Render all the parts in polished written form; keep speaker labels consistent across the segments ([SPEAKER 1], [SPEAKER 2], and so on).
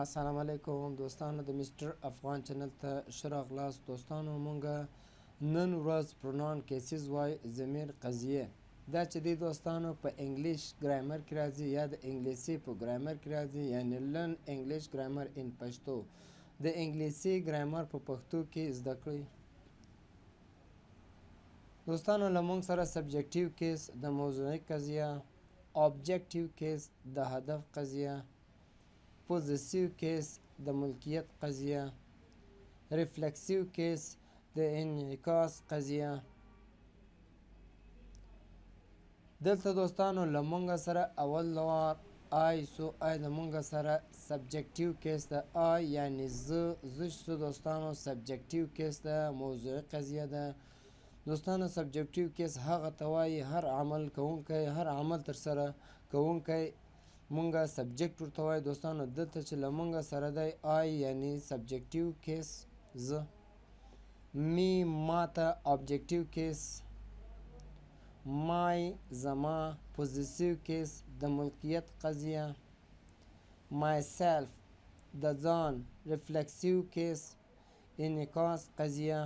[SPEAKER 1] السلام علیکم دوستانو، د مستر افغان چینل ته ښه راغلاست. دوستانو مونږ نن ورځ پروناون کیسز وای ضمیر قضیه دا چې دی دوستانو په انګلیش ګرامر کې راځي یا د انګلیسي په ګرامر کې راځي، یعنی لرن انګلیش ګرامر ان پښتو. د انګلیسي ګرامر په پښتو کې زده کړئ. دوستانو له مونږ سره سبجکټیو کیس د موضوعي قضیه، اوبجکټیو کیس د هدف قضیه، پوزیسیو کیس د ملکیت قضیه، ریفلکسیو کیس د انعکاس قضیه. دلته دوستانو له مونږ سره اول وار آی سو آی د مونږ سره سبجکټیو کیس د آی یعنی زه شو دوستانو. سبجکټیو کیس د موضوعي قضیه ده. دوستانو سبجکټیو کیس هغه ته وایي هر عمل کوونکی، هر عمل ترسره کوونکی مونږه سبجکټ ورته وایي. دوستانو دلته چې له مونږ سره دی آی یعنی سبجکټیو کیس زه، می ماته اوبجکټیو کیس، مای زما، پوزیسیو کیس د ملکیت قضیه، مای سیلف د ځان، ریفلکسیو کیس انعکاس قضیه.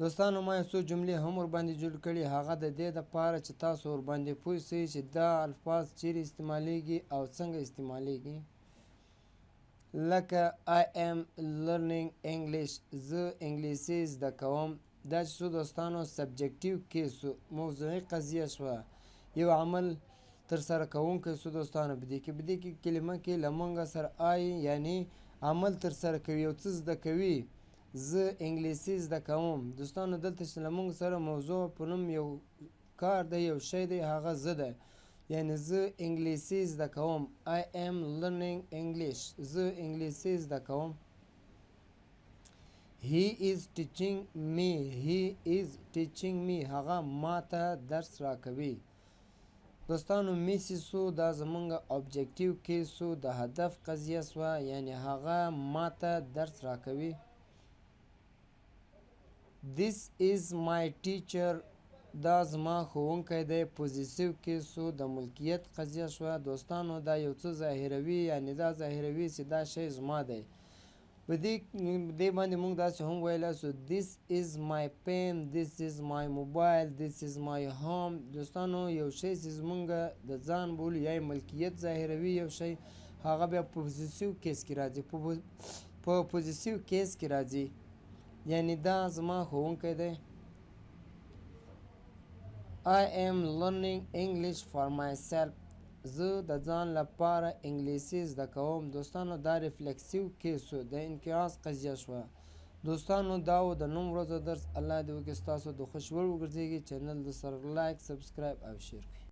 [SPEAKER 1] دوستانو ما یو څو جملې هم ورباندې جوړ کړي، هغه د دې دپاره چې تاسو ورباندې پوه سئ چې دا الفاظ چیرې استعمالیږي او څنګه استعمالیږي. لکه I am learning English، زه انګلیسي زده کوم. دا چې څو دوستانو سبجکټیو کیس موضوعي قضیه شوه، یو عمل ترسره کوونکی څو دوستانو په دې کې کلمه کې له مونږ سره آی یعنی عمل ترسره کوي، یو څه زده کوي. زه انګلیسي زده کوم. دوستانو دلته چې له مونږ سره موضوع په نوم یو کار دی، یو شی دی، هغه زه ده، یعنی زه انګلیسي زده کوم. I am learning English، زه انګلیسي زده کوم. He is teaching me، he is teaching me، هغه ماته درس راکوي. دوستانو میسیسو دا زمونږ اوبجکټیو کیسو د هدف قضیه سوه، یعنی هغه ماته درس راکوي. This is my teacher، دا زما ښوونکی دی. پوزیسیو کیسو د ملکیت قضیه شوه. دوستانو دا یو څه ظاهروي، یعنی دا ظاهروي چې دا شی زما دی. په دې باندې موږ داسې هم ویلی سو this is my pen، this is my mobile، this is my home. دوستانو یو شی چې زمونږ د ځان بولو یا ملکیت ظاهروي یو شی، هغه بیا پوزیسیو کیس کې راځي. په پوزیسیو کیس کې راځي، یعنی دا زما ښوونکی دی. I am learning English for myself، زه د ځان لپاره انګلیسي زده کوم. دوستانو دا ریفلکسیو کیسو د انعکاس قضیه شوه. دوستانو دا و د نن ورځو درس. الله دې وکړي ستاسو د خوښ وړ وګرځېږي. چینل د سره لایک، سبسکرایب او شیر کړئ.